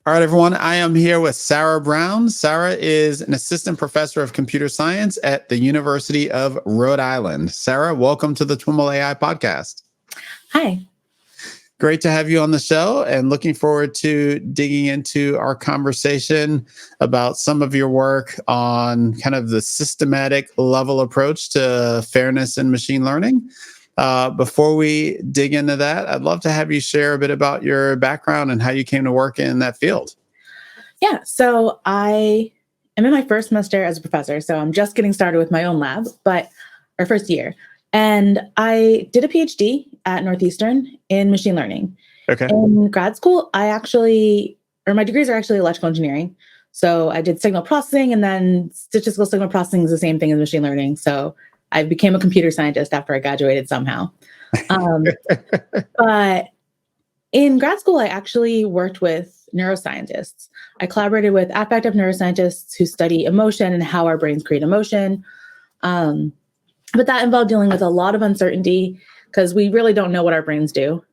All right, everyone. I am here with Sarah Brown. Sarah is an assistant professor of computer science at the University of Rhode Island. Sarah, welcome to the TWiML AI podcast. Hi. Great to have you on the show and looking forward to digging into our conversation about some of your work on kind of the systematic level approach to fairness in machine learning. Before we dig into that, I'd love to have you share a bit about your background and how you came to work in that field. Yeah, so I am in my first semester as a professor, so I'm just getting started with my own lab, our first year. And I did a PhD at Northeastern in machine learning. Okay. In grad school, my degrees are actually electrical engineering. So I did signal processing, and then statistical signal processing is the same thing as machine learning. So I became a computer scientist after I graduated somehow. But in grad school, I actually worked with neuroscientists. I collaborated with affective neuroscientists who study emotion and how our brains create emotion. But that involved dealing with a lot of uncertainty because we really don't know what our brains do.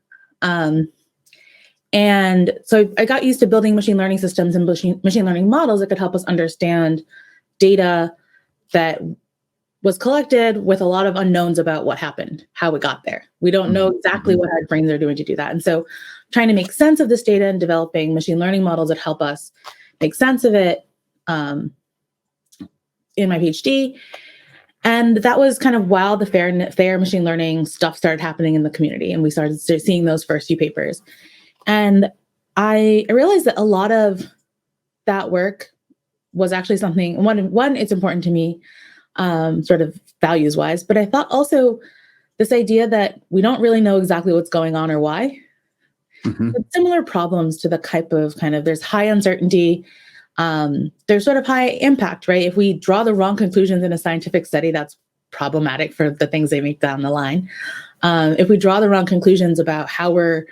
And so I got used to building machine learning systems and machine learning models that could help us understand data that was collected with a lot of unknowns about what happened, how it got there. We don't know exactly what our brains are doing to do that. And so trying to make sense of this data and developing machine learning models that help us make sense of it in my PhD. And that was kind of while the fair machine learning stuff started happening in the community. And we started seeing those first few papers. And I realized that a lot of that work was actually something, one, it's important to me, sort of values wise, but I thought also this idea that we don't really know exactly what's going on or why. Similar problems to the type of there's high uncertainty, there's sort of high impact, right? If we draw the wrong conclusions in a scientific study, that's problematic for the things they make down the line. If we draw the wrong conclusions about how or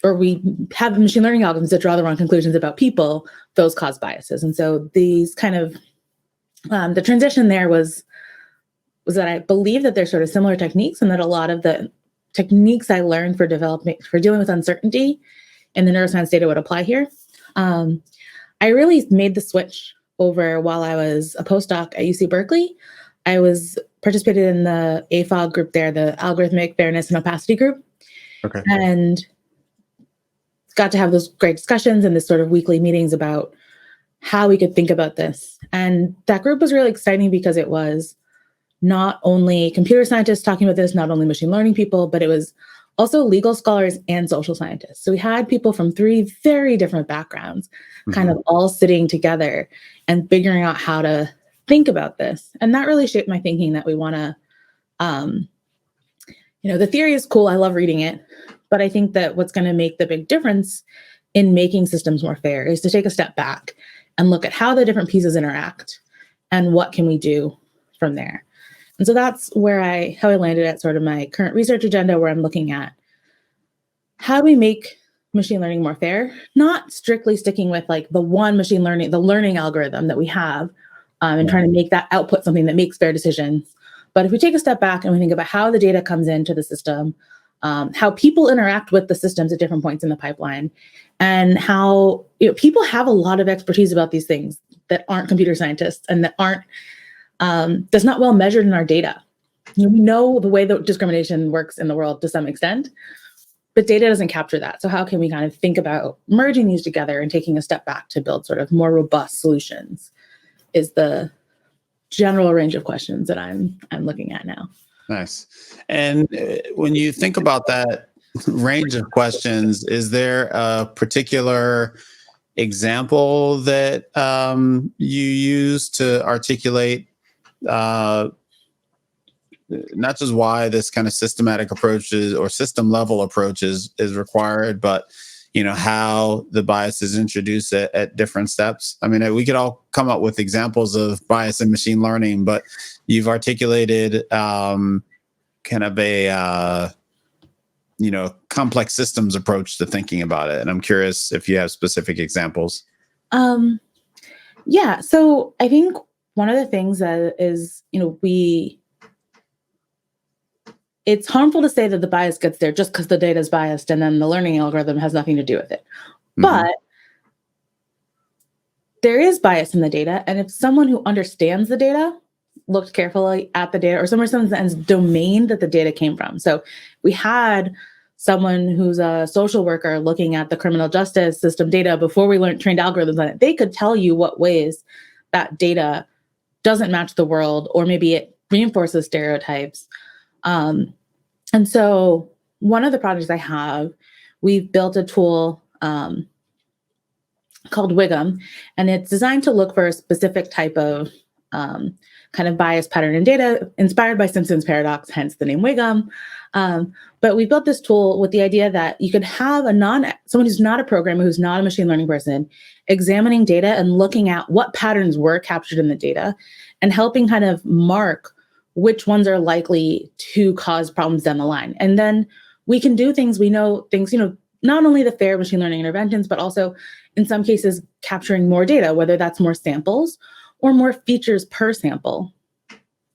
we have machine learning algorithms that draw the wrong conclusions about people, those cause biases. And so these the transition there was that I believe that there's sort of similar techniques, and that a lot of the techniques I learned for dealing with uncertainty in the neuroscience data would apply here. I really made the switch over while I was a postdoc at UC Berkeley. I participated in the AFOG group there, the Algorithmic Fairness and Opacity group. Okay. And got to have those great discussions and this sort of weekly meetings about how we could think about this. And that group was really exciting because it was not only computer scientists talking about this, not only machine learning people, but it was also legal scholars and social scientists. So we had people from 3 very different backgrounds kind of all sitting together and figuring out how to think about this. And that really shaped my thinking that we want to, the theory is cool. I love reading it. But I think that what's going to make the big difference in making systems more fair is to take a step back and look at how the different pieces interact and what can we do from there. And so that's how I landed at sort of my current research agenda, where I'm looking at how do we make machine learning more fair, not strictly sticking with the learning algorithm that we have, and trying to make that output something that makes fair decisions. But if we take a step back and we think about how the data comes into the system, how people interact with the systems at different points in the pipeline, and how people have a lot of expertise about these things that aren't computer scientists and that aren't that's not well measured in our data. We know the way that discrimination works in the world to some extent, but data doesn't capture that. So how can we kind of think about merging these together and taking a step back to build sort of more robust solutions is the general range of questions that I'm looking at now. Nice. And when you think about that range of questions, is there a particular example that you use to articulate not just why this kind of systematic approaches or system level approaches is required, but how the bias is introduced at different steps? I mean, we could all come up with examples of bias in machine learning, but you've articulated kind of a complex systems approach to thinking about it. And I'm curious if you have specific examples. Yeah. So I think one of the things that is, it's harmful to say that the bias gets there just because the data is biased and then the learning algorithm has nothing to do with it. But there is bias in the data. And if someone who understands the data looked carefully at the data, or someone understands the domain that the data came from. So we had someone who's a social worker looking at the criminal justice system data before we trained algorithms on it. They could tell you what ways that data doesn't match the world, or maybe it reinforces stereotypes. And so one of the projects I have, we've built a tool called Wiggum, and it's designed to look for a specific type of kind of bias pattern in data, inspired by Simpsons Paradox, hence the name Wiggum. But we built this tool with the idea that you could have someone who's not a programmer, who's not a machine learning person, examining data and looking at what patterns were captured in the data and helping kind of mark which ones are likely to cause problems down the line. And then we can do things, not only the fair machine learning interventions, but also in some cases capturing more data, whether that's more samples or more features per sample.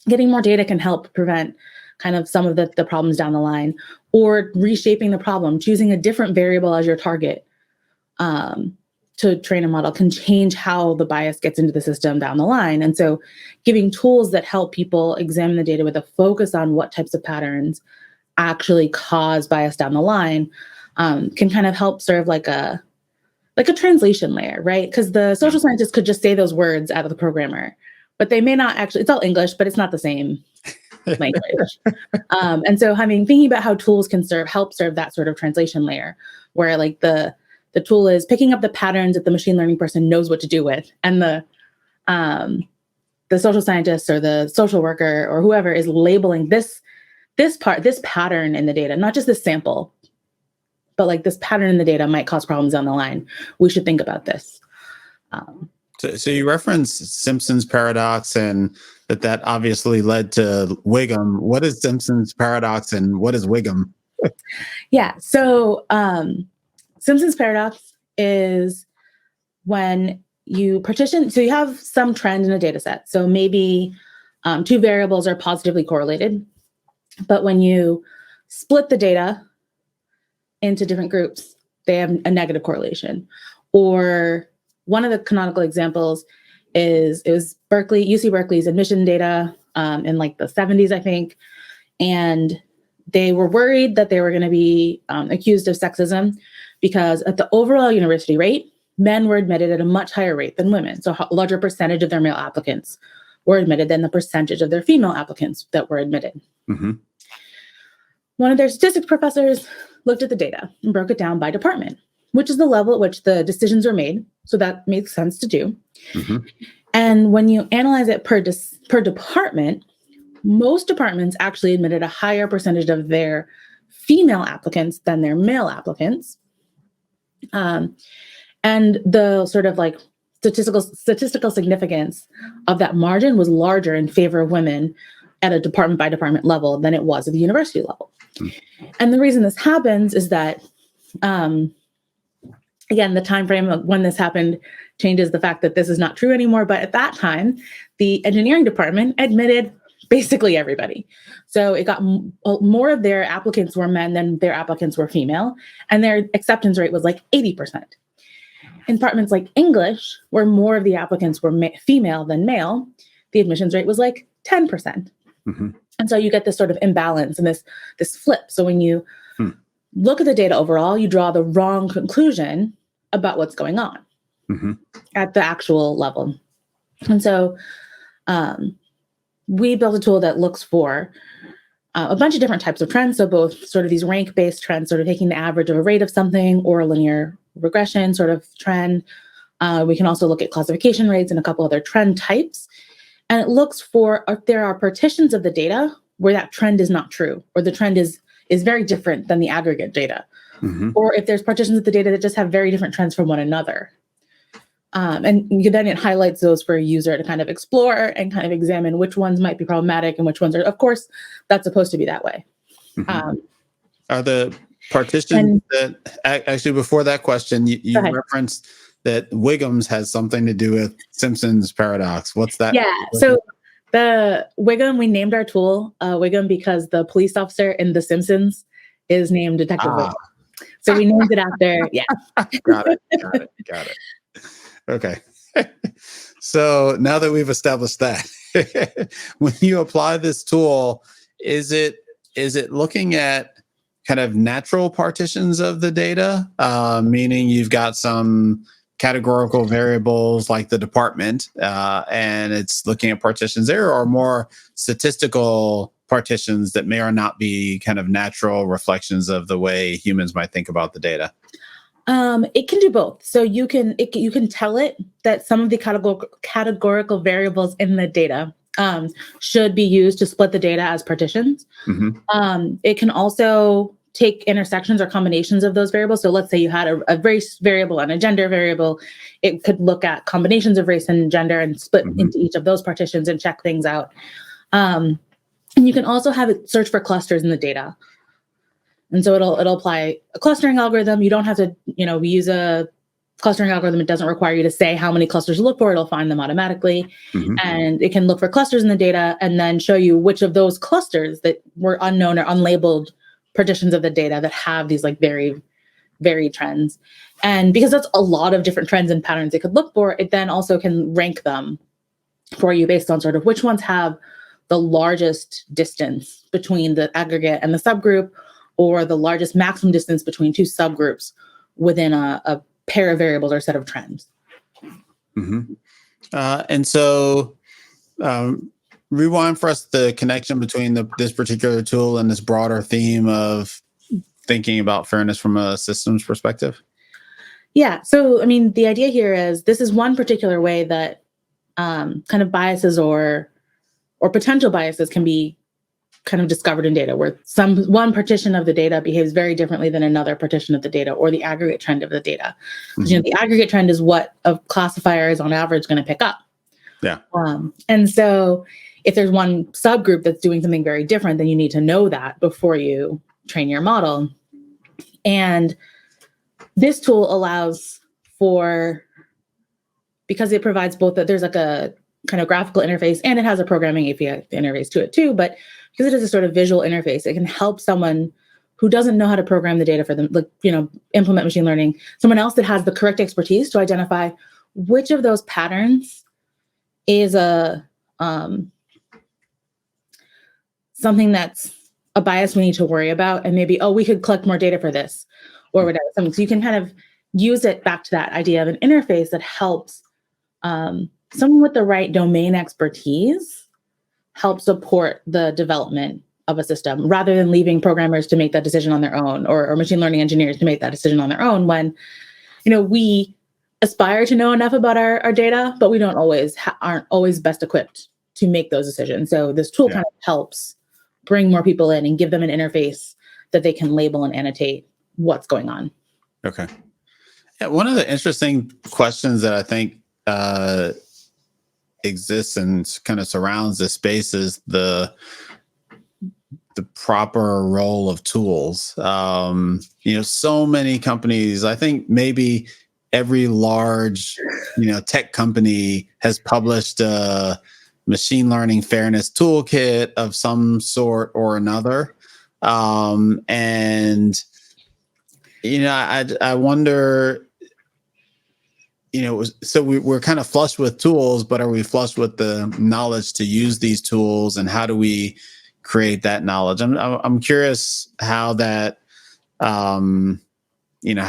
Getting more data can help prevent kind of some of the problems down the line, or reshaping the problem, choosing a different variable as your target to train a model can change how the bias gets into the system down the line. And so giving tools that help people examine the data with a focus on what types of patterns actually cause bias down the line can kind of help serve like a translation layer, right? Because the social scientist could just say those words out of the programmer, but they may not actually, it's all English, but it's not the same language. And so thinking about how tools can help serve that sort of translation layer, where like the tool is picking up the patterns that the machine learning person knows what to do with, and the social scientist or the social worker or whoever is labeling this pattern in the data, not just this sample, but like this pattern in the data might cause problems down the line. We should think about this. So you referenced Simpsons Paradox, and that obviously led to Wiggum. What is Simpsons Paradox and what is Wiggum? Yeah. So Simpsons Paradox is when you partition. So you have some trend in a data set. So maybe two variables are positively correlated, but when you split the data into different groups, they have a negative correlation. Or one of the canonical examples is it was UC Berkeley's admission data in like the 70s, I think. And they were worried that they were going to be accused of sexism because at the overall university rate, men were admitted at a much higher rate than women. So a larger percentage of their male applicants were admitted than the percentage of their female applicants that were admitted. Mm-hmm. One of their statistics professors looked at the data and broke it down by department, which is the level at which the decisions are made. So that makes sense to do. Mm-hmm. And when you analyze it per department, most departments actually admitted a higher percentage of their female applicants than their male applicants. And the sort of like statistical significance of that margin was larger in favor of women at a department by department level than it was at the university level. Mm-hmm. And the reason this happens is that, again, the time frame of when this happened changes the fact that this is not true anymore. But at that time, the engineering department admitted basically everybody. So it got more of their applicants were men than their applicants were female. And their acceptance rate was like 80%. In departments like English, where more of the applicants were female than male, the admissions rate was like 10%. Mm-hmm. And so you get this sort of imbalance and this flip. So when you look at the data overall, you draw the wrong conclusion about what's going on at the actual level. And so we built a tool that looks for a bunch of different types of trends. So both sort of these rank-based trends, sort of taking the average of a rate of something, or a linear regression sort of trend. We can also look at classification rates and a couple other trend types. And it looks for if there are partitions of the data where that trend is not true, or the trend is very different than the aggregate data. Mm-hmm. Or if there's partitions of the data that just have very different trends from one another. And then it highlights those for a user to kind of explore and kind of examine which ones might be problematic and which ones are, of course, that's supposed to be that way. Mm-hmm. Are the partitions that, actually before that question, you referenced that Wiggum's has something to do with Simpsons Paradox. What's that? Yeah, so the Wiggum, we named our tool Wiggum because the police officer in The Simpsons is named Detective Wiggum. So we named it after, yeah. Got it. Okay. So now that we've established that, when you apply this tool, is it looking at kind of natural partitions of the data, meaning you've got some categorical variables like the department, and it's looking at partitions there, or more statistical partitions that may or not be kind of natural reflections of the way humans might think about the data? It can do both. So you can tell it that some of the categorical variables in the data should be used to split the data as partitions. Mm-hmm. It can also take intersections or combinations of those variables. So let's say you had a race variable and a gender variable. It could look at combinations of race and gender and split Mm-hmm. into each of those partitions and check things out. And you can also have it search for clusters in the data. And so it'll apply a clustering algorithm. You don't have to, use a clustering algorithm. It doesn't require you to say how many clusters to look for. It'll find them automatically. Mm-hmm. And it can look for clusters in the data and then show you which of those clusters that were unknown or unlabeled partitions of the data that have these like very varied trends. And because that's a lot of different trends and patterns it could look for, it then also can rank them for you based on sort of which ones have the largest distance between the aggregate and the subgroup, or the largest maximum distance between two subgroups within a pair of variables or set of trends. Mm-hmm. And so rewind for us the connection between this particular tool and this broader theme of thinking about fairness from a systems perspective. Yeah. So, I mean, the idea here is this is one particular way that kind of biases or potential biases can be kind of discovered in data, where one partition of the data behaves very differently than another partition of the data, or the aggregate trend of the data. Mm-hmm. The aggregate trend is what a classifier is on average going to pick up. Yeah. And so if there's one subgroup that's doing something very different, then you need to know that before you train your model. And this tool allows for, because it provides both that there's like a kind of graphical interface and it has a programming API interface to it too, but because it is a sort of visual interface, it can help someone who doesn't know how to program the data for them, like, implement machine learning, someone else that has the correct expertise to identify which of those patterns is something that's a bias we need to worry about. And maybe, we could collect more data for this or whatever. So you can kind of use it back to that idea of an interface that helps someone with the right domain expertise help support the development of a system, rather than leaving programmers to make that decision on their own, or machine learning engineers to make that decision on their own, when, we aspire to know enough about our data, but we don't always aren't always best equipped to make those decisions. So this tool kind of helps bring more people in and give them an interface that they can label and annotate what's going on. Okay. Yeah, one of the interesting questions that I think exists and kind of surrounds this space is the proper role of tools. So many companies, I think maybe every large, tech company has published a machine learning fairness toolkit of some sort or another. And I wonder, so we're kind of flush with tools, but are we flush with the knowledge to use these tools, and how do we create that knowledge? I'm curious how that, how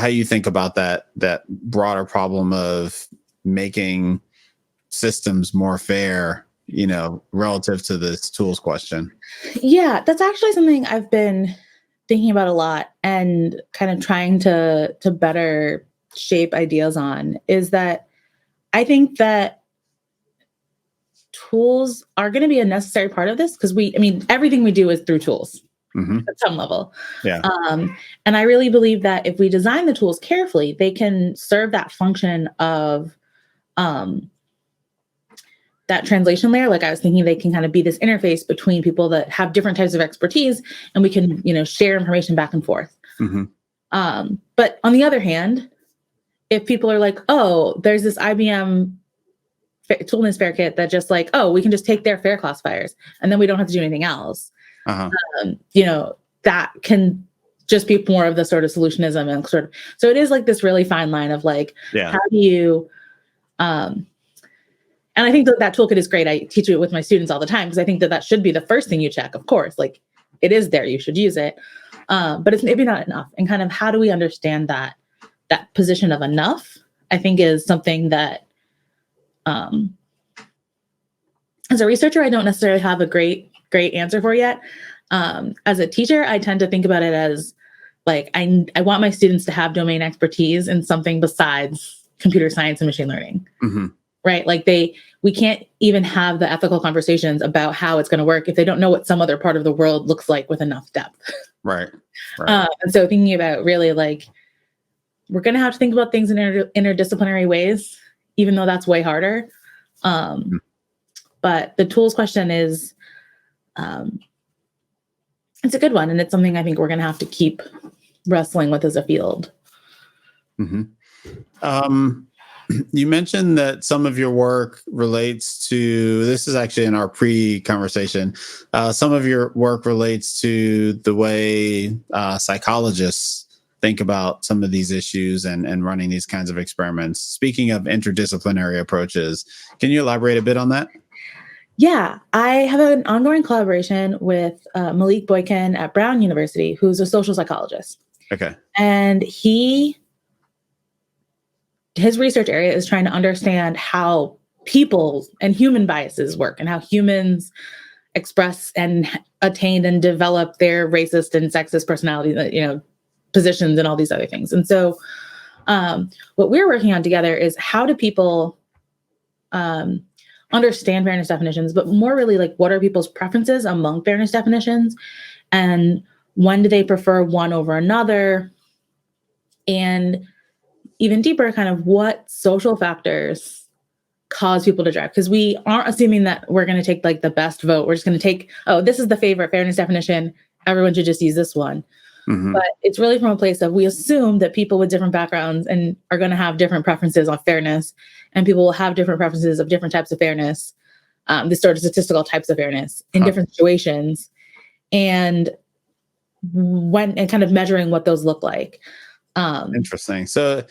you think about that broader problem of making systems more fair, relative to this tools question. Yeah, that's actually something I've been thinking about a lot and kind of trying to better shape ideas on, is that I think that tools are going to be a necessary part of this, because everything we do is through tools. Mm-hmm. At some level. Yeah. And I really believe that if we design the tools carefully, they can serve that function of that translation layer. Like I was thinking, they can kind of be this interface between people that have different types of expertise, and we can, share information back and forth. Mm-hmm. But on the other hand, if people are like, there's this IBM toolness fair kit that just like, we can just take their fair classifiers and then we don't have to do anything else. Uh-huh. That can just be more of the sort of solutionism and sort of, so it is like this really fine line of like, how do you, and I think that toolkit is great. I teach it with my students all the time because I think that should be the first thing you check. Of course, like it is there, you should use it, but it's maybe not enough. And kind of how do we understand that position of enough? I think is something that, as a researcher, I don't necessarily have a great answer for yet. As a teacher, I tend to think about it as like, I want my students to have domain expertise in something besides computer science and machine learning, right? Like we can't even have the ethical conversations about how it's going to work if they don't know what some other part of the world looks like with enough depth. Right. And so thinking about really like, we're going to have to think about things in interdisciplinary ways, even though that's way harder. But the tools question is, it's a good one. And it's something I think we're going to have to keep wrestling with as a field. You mentioned that some of your work relates to, this is actually in our pre-conversation, some of your work relates to the way psychologists think about some of these issues and running these kinds of experiments. Speaking of interdisciplinary approaches, can you elaborate a bit on that? Yeah, I have an ongoing collaboration with Malik Boykin at Brown University, who's a social psychologist. Okay. And his research area is trying to understand how people and human biases work and how humans express and attain and develop their racist and sexist personality, positions and all these other things. And so what we're working on together is how do people understand fairness definitions, but more really like what are people's preferences among fairness definitions and when do they prefer one over another? And even deeper, kind of what social factors cause people to drive? Because we aren't assuming that we're going to take like the best vote. We're just going to take, this is the favorite fairness definition. Everyone should just use this one. But it's really from a place of we assume that people with different backgrounds and are going to have different preferences on fairness, and people will have different preferences of different types of fairness, this sort of statistical types of fairness in different situations, and kind of measuring what those look like. Interesting. So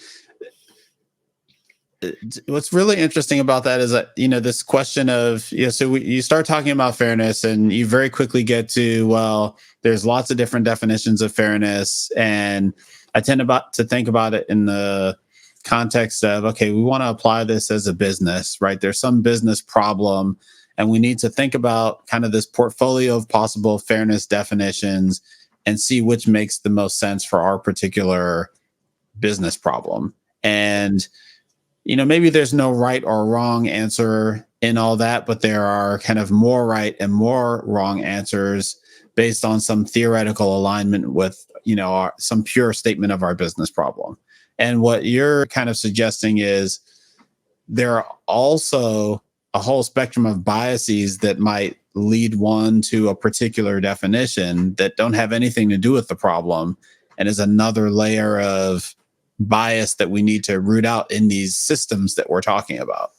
what's really interesting about that is that, this question of, you start talking about fairness and you very quickly get to, well, there's lots of different definitions of fairness. And I tend to think about it in the context of, okay, we want to apply this as a business, right? There's some business problem and we need to think about kind of this portfolio of possible fairness definitions and see which makes the most sense for our particular business problem. And maybe there's no right or wrong answer in all that, but there are kind of more right and more wrong answers based on some theoretical alignment with, some pure statement of our business problem. And what you're kind of suggesting is there are also a whole spectrum of biases that might lead one to a particular definition that don't have anything to do with the problem and is another layer of bias that we need to root out in these systems that we're talking about.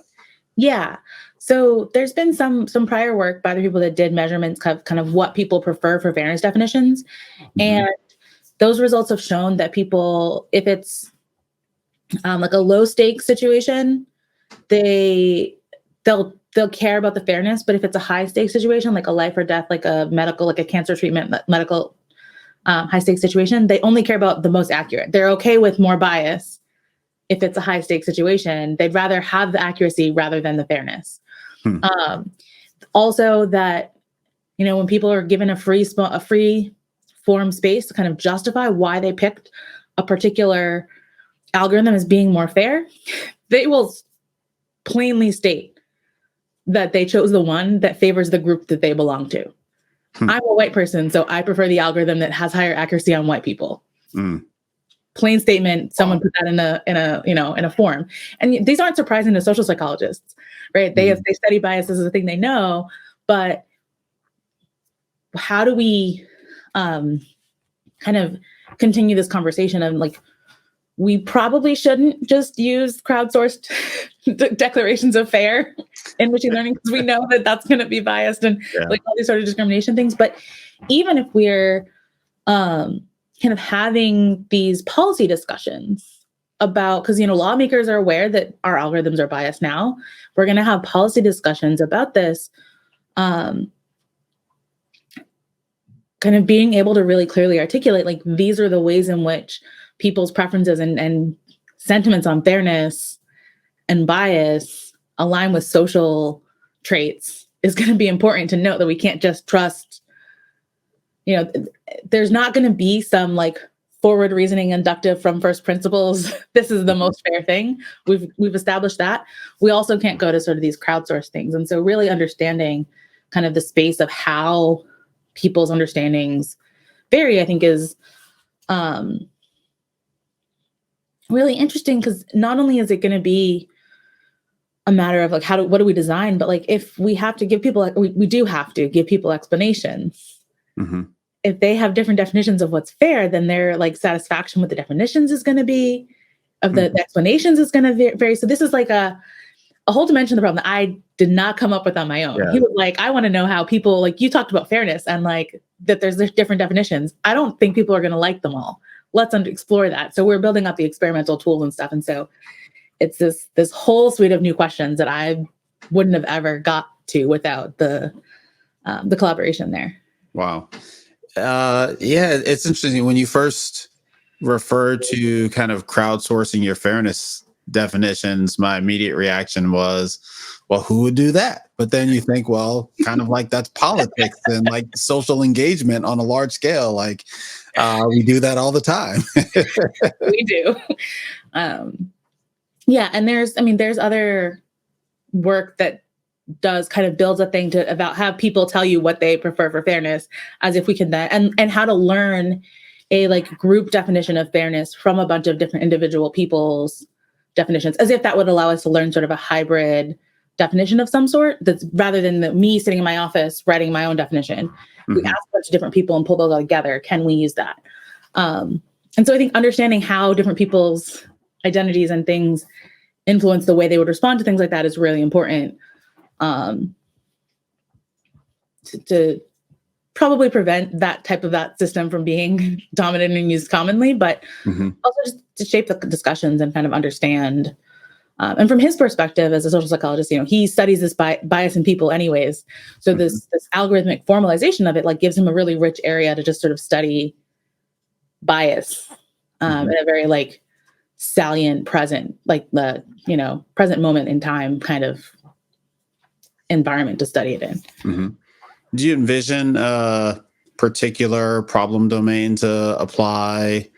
Yeah. So there's been some prior work by the people that did measurements of kind of what people prefer for fairness definitions. And those results have shown that people, if it's like a low stakes situation, they'll care about the fairness. But if it's a high stakes situation, like a life or death, like a medical, like a cancer treatment, medical high stakes situation, they only care about the most accurate. They're okay with more bias. If it's a high stakes situation, they'd rather have the accuracy rather than the fairness. Also that, when people are given a free form space to kind of justify why they picked a particular algorithm as being more fair, they will plainly state that they chose the one that favors the group that they belong to. I'm a white person, so I prefer the algorithm that has higher accuracy on white people. Plain statement. Someone put that in a form, and these aren't surprising to social psychologists, right? They study bias as a thing they know, but how do we kind of continue this conversation of like, we probably shouldn't just use crowdsourced declarations of fair in machine learning because we know that that's going to be biased and like all these sort of discrimination things. But even if we're kind of having these policy discussions about, because, lawmakers are aware that our algorithms are biased now. We're going to have policy discussions about this, kind of being able to really clearly articulate, like, these are the ways in which people's preferences and sentiments on fairness and bias align with social traits is going to be important to note, that we can't just trust, there's not going to be some like forward reasoning inductive from first principles. This is the most fair thing. We've established that. We also can't go to sort of these crowdsourced things. And so really understanding kind of the space of how people's understandings vary, I think is really interesting, because not only is it going to be a matter of like, what do we design, but like, if we have to give people, we do have to give people explanations. Mm-hmm. If they have different definitions of what's fair, then their like satisfaction with the definitions is going to be, of the explanations is going to vary. So this is like a whole dimension of the problem that I did not come up with on my own. Yeah. He was like, I want to know how people, like, you talked about fairness and like that there's different definitions. I don't think people are going to like them all. Let's explore that. So we're building up the experimental tools and stuff. And so it's this whole suite of new questions that I wouldn't have ever got to without the collaboration there. Wow. Yeah, it's interesting. When you first referred to kind of crowdsourcing your fairness definitions, my immediate reaction was, well, who would do that? But then you think, well, kind of like that's politics and like social engagement on a large scale. Like we do that all the time. We do. Yeah. And there's other work that does kind of builds a thing about have people tell you what they prefer for fairness, as if we can then, and how to learn a like group definition of fairness from a bunch of different individual people's definitions, as if that would allow us to learn sort of a hybrid definition of some sort, that's rather than me sitting in my office writing my own definition. Mm-hmm. We ask a bunch of different people and pull those all together. Can we use that? And so I think understanding how different people's identities and things influence the way they would respond to things like that is really important, to probably prevent that type of that system from being dominant and used commonly, but also just to shape the discussions and kind of understand. And from his perspective as a social psychologist, he studies this bias in people anyways. So this algorithmic formalization of it like gives him a really rich area to just sort of study bias in a very like salient present, like the, present moment in time kind of environment to study it in. Mm-hmm. Do you envision a particular problem domain to apply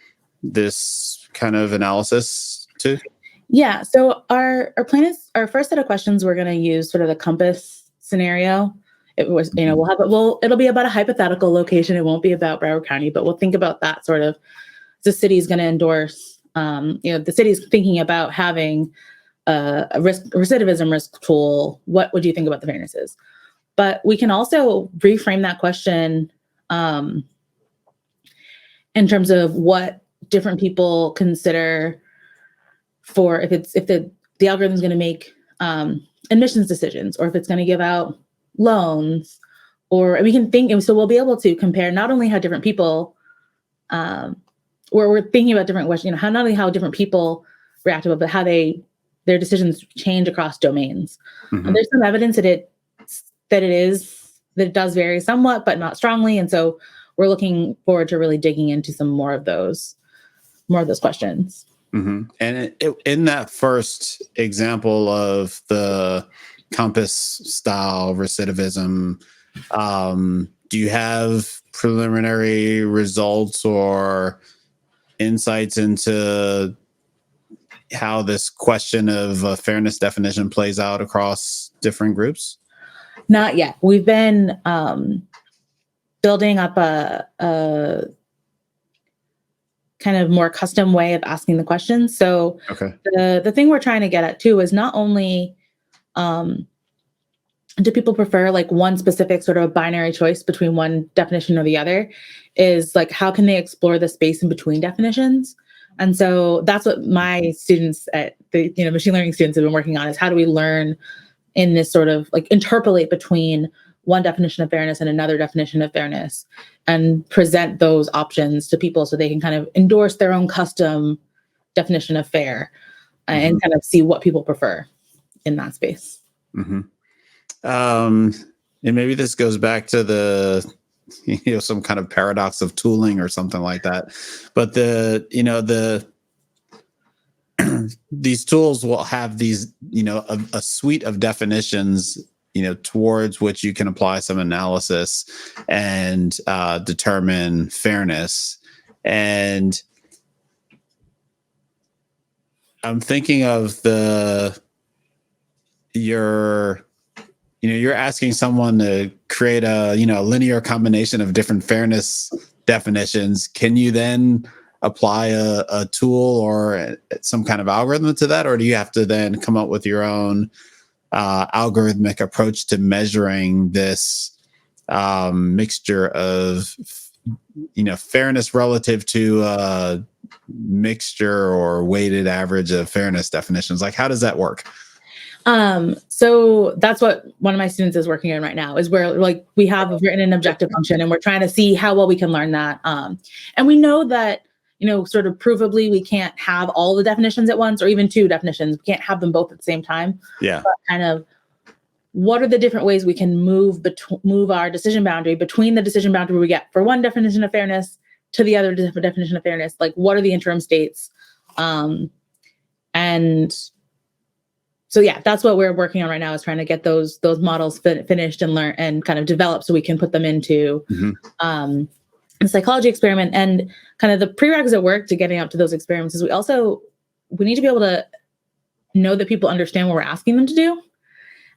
this kind of analysis to? Yeah. So our plan is, our first set of questions, we're going to use sort of the compass scenario. It was, it'll be about a hypothetical location. It won't be about Broward County, but we'll think about that sort of, the city is going to endorse, the city's thinking about having a recidivism risk tool. What would you think about the fairness is? But we can also reframe that question in terms of what different people consider for if the algorithm is going to make admissions decisions, or if it's going to give out loans, or we can think. And so we'll be able to compare not only how different people, where we're thinking about different questions, how not only how different people react to it, but how their decisions change across domains. And there's some evidence that it does vary somewhat, but not strongly. And so we're looking forward to really digging into some more of those questions. Mm-hmm. And in that first example of the compass style recidivism, do you have preliminary results or insights into how this question of a fairness definition plays out across different groups? Not yet. We've been building up a kind of more custom way of asking the questions. So the thing we're trying to get at too is not only do people prefer like one specific sort of a binary choice between one definition or the other, is like how can they explore the space in between definitions? And so that's what my students at the machine learning students have been working on, is how do we learn in this sort of like interpolate between one definition of fairness and another definition of fairness, and present those options to people so they can kind of endorse their own custom definition of fair and kind of see what people prefer in that space. Mm-hmm. And maybe this goes back to the, some kind of paradox of tooling or something like that. But these tools will have these, a suite of definitions, towards which you can apply some analysis and determine fairness. And I'm thinking of you're asking someone to create a, linear combination of different fairness definitions. Can you then apply a tool or some kind of algorithm to that? Or do you have to then come up with your own algorithmic approach to measuring this mixture of, fairness relative to mixture or weighted average of fairness definitions? Like, how does that work? So that's what one of my students is working on right now, is where we have written an objective function and we're trying to see how well we can learn that. And we know that, sort of provably we can't have all the definitions at once, or even two definitions. We can't have them both at the same time. Yeah. But kind of what are the different ways we can move our decision boundary between the decision boundary we get for one definition of fairness to the other definition of fairness? Like, what are the interim states? And so, yeah, that's what we're working on right now, is trying to get those models finished and learn and kind of develop so we can put them into a psychology experiment. And kind of the prerequisite work to getting up to those experiments is we need to be able to know that people understand what we're asking them to do.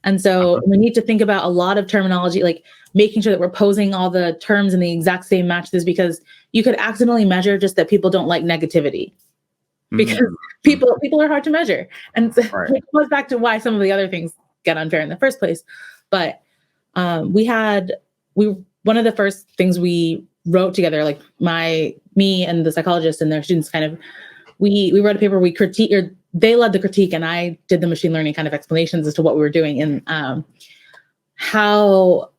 And so we need to think about a lot of terminology, like making sure that we're posing all the terms in the exact same matches, because you could accidentally measure just that people don't like negativity. Because people are hard to measure. And so it goes back to why some of the other things get unfair in the first place. But one of the first things we wrote together, like me and the psychologist and their students, kind of, we wrote a paper, we critique, or they led the critique and I did the machine learning kind of explanations as to what we were doing, and how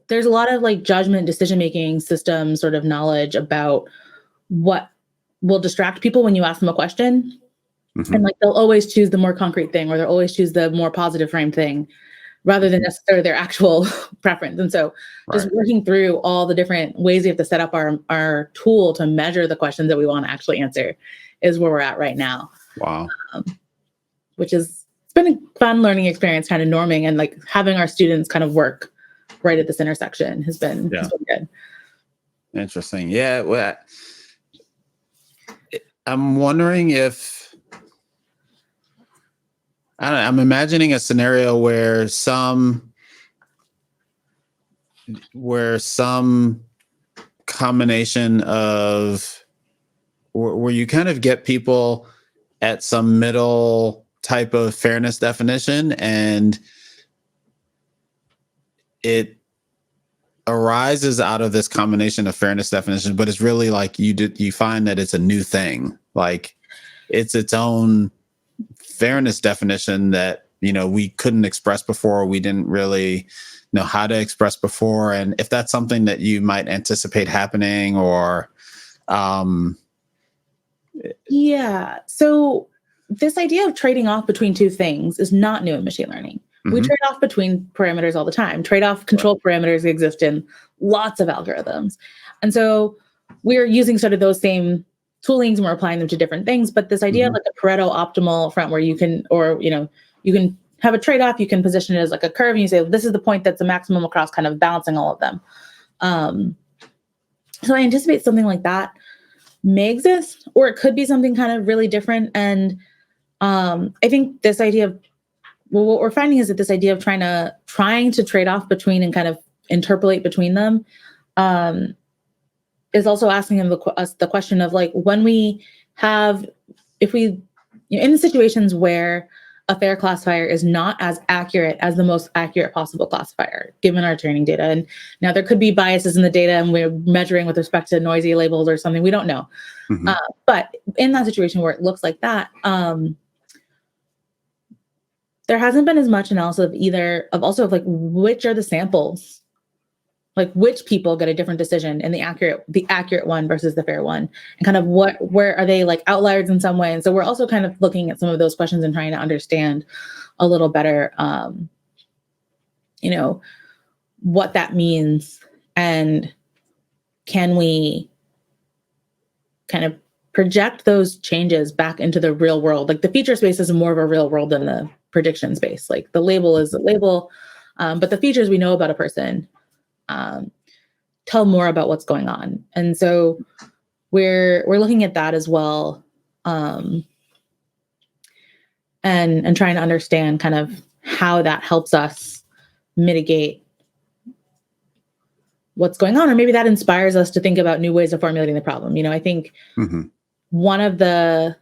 there's a lot of judgment, decision-making system sort of knowledge about what will distract people when you ask them a question. And they'll always choose the more concrete thing, or they'll always choose the more positive frame thing, rather than necessarily their actual preference. And so just working through all the different ways we have to set up our tool to measure the questions that we want to actually answer is where we're at right now. Wow. It's been a fun learning experience, kind of norming, and having our students kind of work right at this intersection has been good. Interesting. Yeah. Well, I'm wondering if, I don't know, I'm imagining a scenario where some combination of, where you kind of get people at some middle type of fairness definition, and it arises out of this combination of fairness definition, but it's really you find that it's a new thing. Like, it's its own fairness definition that, we couldn't express before. We didn't really know how to express before. And if that's something that you might anticipate happening, or, yeah. So this idea of trading off between two things is not new in machine learning. We trade off between parameters all the time. Trade-off control parameters exist in lots of algorithms. And so we're using sort of those same toolings and we're applying them to different things. But this idea of a Pareto optimal front, where you can have a trade-off, you can position it as a curve, and you say, this is the point that's the maximum across, kind of balancing all of them. So I anticipate something like that may exist, or it could be something kind of really different. And I think this idea of, what we're finding is that this idea of trying to trade off between and kind of interpolate between them is also asking us the question of when we have, in the situations where a fair classifier is not as accurate as the most accurate possible classifier, given our training data. And now there could be biases in the data, and we're measuring with respect to noisy labels or something, we don't know. But in that situation where it looks like that, there hasn't been as much analysis of like which are the samples, like which people get a different decision in the accurate one versus the fair one, and kind of where are they like outliers in some way. And so we're also kind of looking at some of those questions and trying to understand a little better, what that means, and can we kind of project those changes back into the real world. Like the feature space is more of a real world than the prediction space. Like the label is a label, but the features we know about a person tell more about what's going on. And so we're looking at that as well, and trying to understand kind of how that helps us mitigate what's going on, or maybe that inspires us to think about new ways of formulating the problem. I think one of the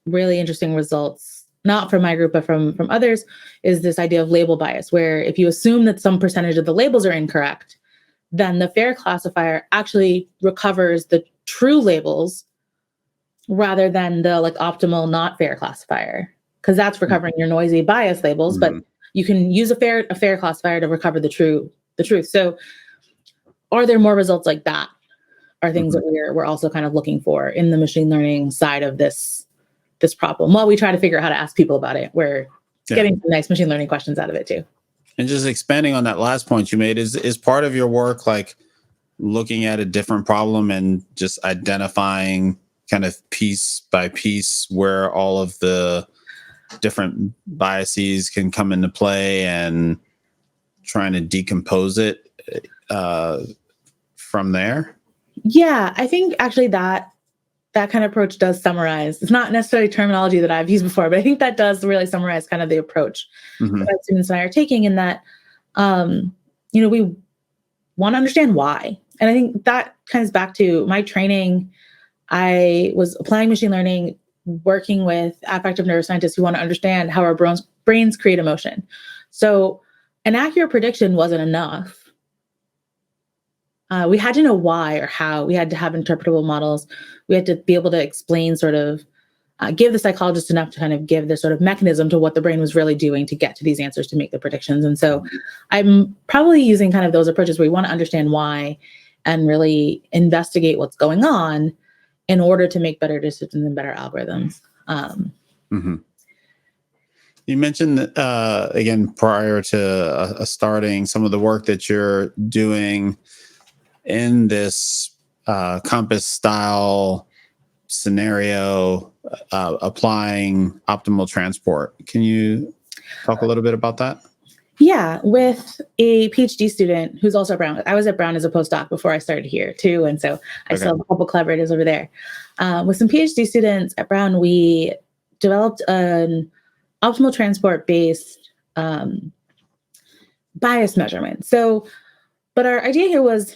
really interesting results, not from my group, but from others, is this idea of label bias, where if you assume that some percentage of the labels are incorrect, then the fair classifier actually recovers the true labels rather than the like optimal not fair classifier, because that's recovering your noisy bias labels, but you can use a fair classifier to recover the truth. So are there more results like that? Are things that we're also kind of looking for in the machine learning side of this problem, while we try to figure out how to ask people about it. We're getting some nice machine learning questions out of it too. And just expanding on that last point you made, is part of your work like looking at a different problem and just identifying kind of piece by piece where all of the different biases can come into play and trying to decompose it from there? Yeah, I think actually that kind of approach does summarize. It's not necessarily terminology that I've used before, but I think that does really summarize kind of the approach that students and I are taking, in that, we want to understand why. And I think that comes back to my training. I was applying machine learning, working with affective neuroscientists who want to understand how our brains create emotion. So an accurate prediction wasn't enough. We had to know why or how. We had to have interpretable models. We had to be able to explain, sort of give the psychologist enough to kind of give the sort of mechanism to what the brain was really doing to get to these answers, to make the predictions. And so I'm probably using kind of those approaches where we want to understand why and really investigate what's going on in order to make better decisions and better algorithms. You mentioned again, prior to starting, some of the work that you're doing in this compass style scenario, applying optimal transport. Can you talk a little bit about that? Yeah, with a PhD student who's also at Brown. I was at Brown as a postdoc before I started here too, and so I still have a couple collaborators over there. With some PhD students at Brown, we developed an optimal transport-based bias measurement. But our idea here was,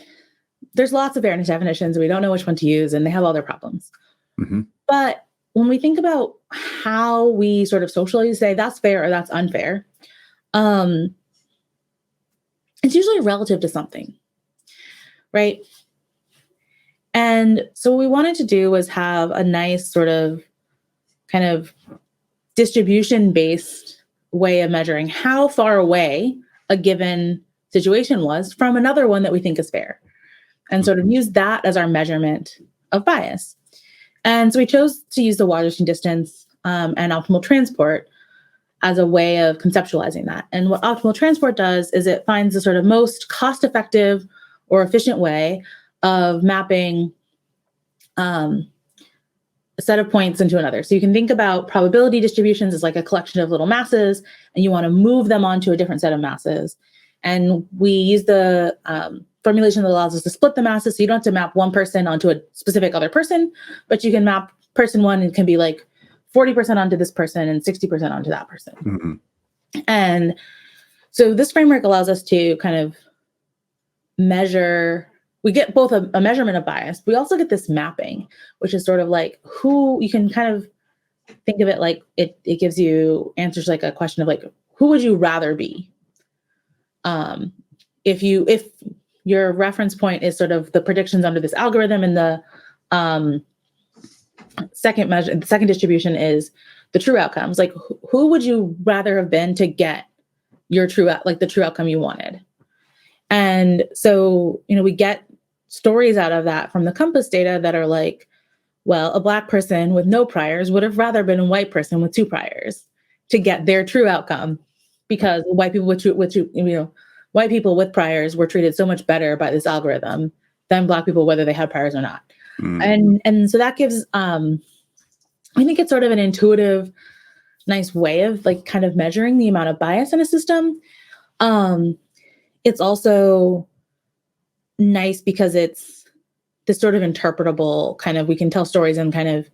there's lots of fairness definitions. We don't know which one to use, and they have all their problems. But when we think about how we sort of socially say that's fair or that's unfair, it's usually relative to something, right? And so what we wanted to do was have a nice sort of kind of distribution-based way of measuring how far away a given situation was from another one that we think is fair, and sort of use that as our measurement of bias. And so we chose to use the Waterston distance and optimal transport as a way of conceptualizing that. And what optimal transport does is it finds the sort of most cost-effective or efficient way of mapping a set of points into another. So you can think about probability distributions as like a collection of little masses, and you want to move them onto a different set of masses. And we use the formulation that allows us to split the masses. So you don't have to map one person onto a specific other person, but you can map person one, and it can be like 40% onto this person and 60% onto that person. And so this framework allows us to kind of measure. We get both a measurement of bias. We also get this mapping, which is sort of like who you can kind of think of it like it gives you answers like a question of like, who would you rather be? If your reference point is sort of the predictions under this algorithm, and the second distribution is the true outcomes. Like, who would you rather have been to get your the true outcome you wanted? And so, we get stories out of that from the Compass data that are like, well, a Black person with no priors would have rather been a white person with 2 priors to get their true outcome, because white people white people with priors were treated so much better by this algorithm than Black people, whether they had priors or not. And so that gives, I think it's sort of an intuitive, nice way of like kind of measuring the amount of bias in a system. It's also nice because it's this sort of interpretable kind of, we can tell stories and kind of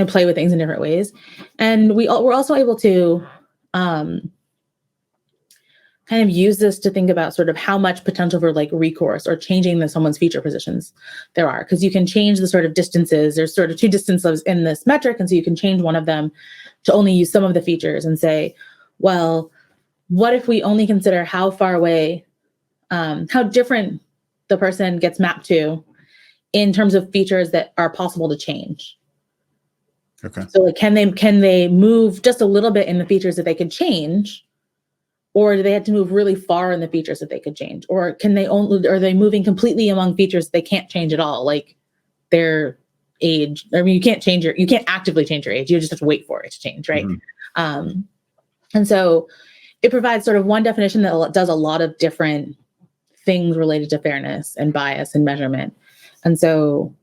play with things in different ways. And we're also able to kind of use this to think about sort of how much potential for like recourse or changing someone's feature positions there are. Because you can change the sort of distances. There's sort of 2 distances in this metric. And so you can change one of them to only use some of the features and say, well, what if we only consider how far away, how different the person gets mapped to in terms of features that are possible to change? Okay. So like, can they move just a little bit in the features that they could change? Or do they have to move really far in the features that they could change? Or are they moving completely among features they can't change at all? Like their age. I mean, you can't actively change your age. You just have to wait for it to change, right? Mm-hmm. And so it provides sort of one definition that does a lot of different things related to fairness and bias and measurement. And so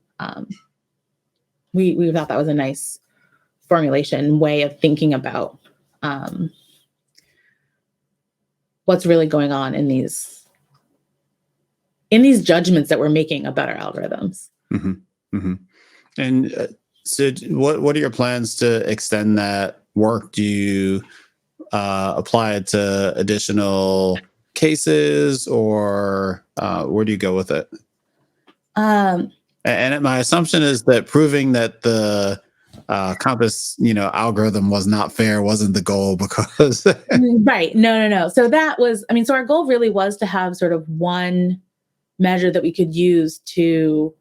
we thought that was a nice formulation way of thinking about what's really going on in these judgments that we're making about our algorithms. Mm-hmm. Mm-hmm. And so what are your plans to extend that work? Do you apply it to additional cases, or where do you go with it? And my assumption is that proving that the Compass, algorithm was not fair wasn't the goal, because right. No. So that was, so our goal really was to have sort of one measure that we could use to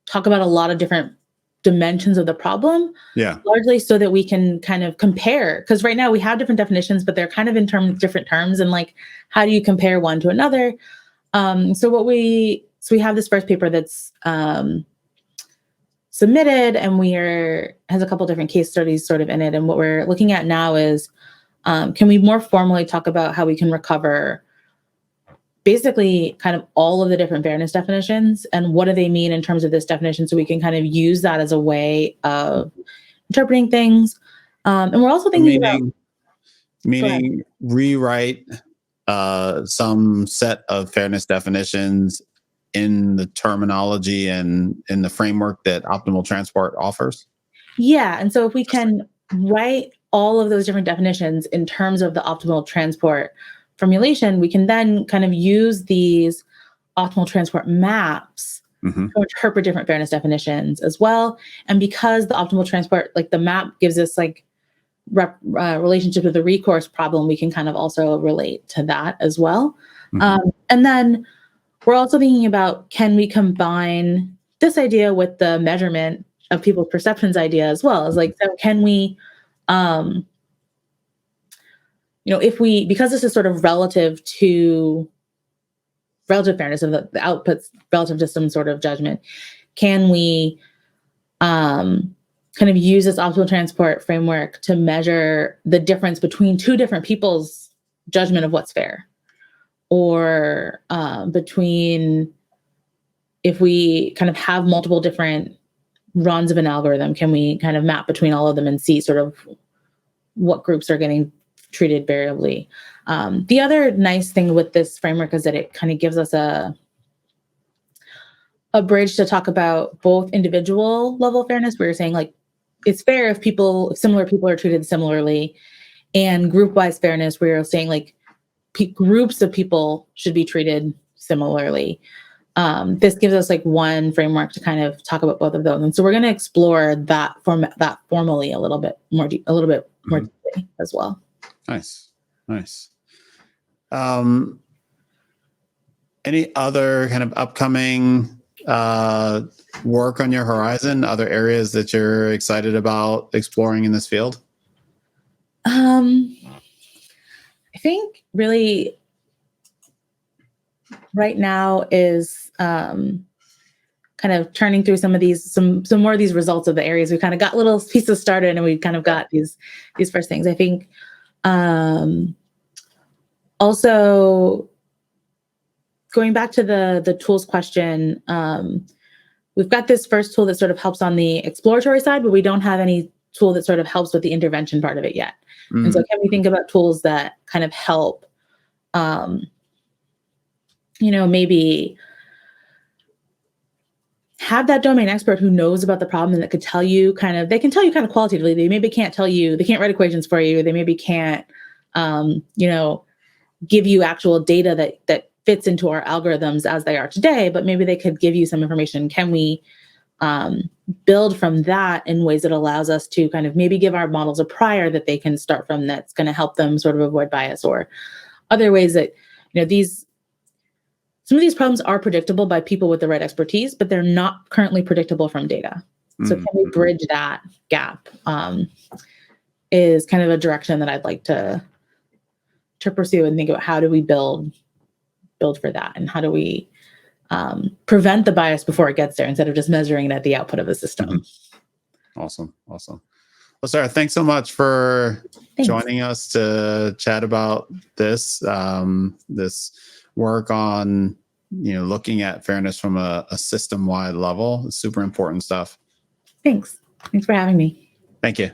talk about a lot of different dimensions of the problem. Yeah. Largely so that we can kind of compare, because right now we have different definitions, but they're kind of in different terms, and like, how do you compare one to another? So we have this first paper that's submitted, and has a couple different case studies sort of in it. And what we're looking at now is, can we more formally talk about how we can recover basically kind of all of the different fairness definitions, and what do they mean in terms of this definition, so we can kind of use that as a way of interpreting things. And we're also thinking meaning rewrite some set of fairness definitions in the terminology and in the framework that optimal transport offers? Yeah. And so if we can write all of those different definitions in terms of the optimal transport formulation, we can then kind of use these optimal transport maps to interpret different fairness definitions as well. And because the optimal transport, like the map gives us like relationship with the recourse problem, we can kind of also relate to that as well. And then we're also thinking about, can we combine this idea with the measurement of people's perceptions idea as well? As like, so can we, because this is sort of relative fairness of the outputs relative to some sort of judgment, can we kind of use this optimal transport framework to measure the difference between 2 different people's judgment of what's fair? Or between, if we kind of have multiple different runs of an algorithm, can we kind of map between all of them and see sort of what groups are getting treated variably? The other nice thing with this framework is that it kind of gives us a bridge to talk about both individual level fairness, where you're saying like, it's fair if similar people are treated similarly, and group-wise fairness, where you're saying like, groups of people should be treated similarly. This gives us like one framework to kind of talk about both of those, and so we're going to explore that formally a little bit more deeply as well. Nice. Any other kind of upcoming work on your horizon? Other areas that you're excited about exploring in this field? I think really right now is kind of turning through some more of these results of the areas. We kind of got little pieces started and we kind of got these first things. I think also going back to the tools question, we've got this first tool that sort of helps on the exploratory side, but we don't have any tool that sort of helps with the intervention part of it yet. Mm-hmm. And so can we think about tools that kind of help, maybe have that domain expert who knows about the problem and that could tell you they can tell you kind of qualitatively. They maybe can't tell you, they can't write equations for you. They maybe can't, give you actual data that fits into our algorithms as they are today, but maybe they could give you some information. Can we build from that in ways that allows us to kind of maybe give our models a prior that they can start from that's going to help them sort of avoid bias, or other ways that, some of these problems are predictable by people with the right expertise, but they're not currently predictable from data. So can we bridge that gap is kind of a direction that I'd like to pursue and think about how do we build for that, and how do we prevent the bias before it gets there instead of just measuring it at the output of the system. Mm-hmm. Awesome. Well, Sarah, thanks so much for joining us to chat about this work on looking at fairness from a system-wide level. It's super important stuff. Thanks for having me. Thank you.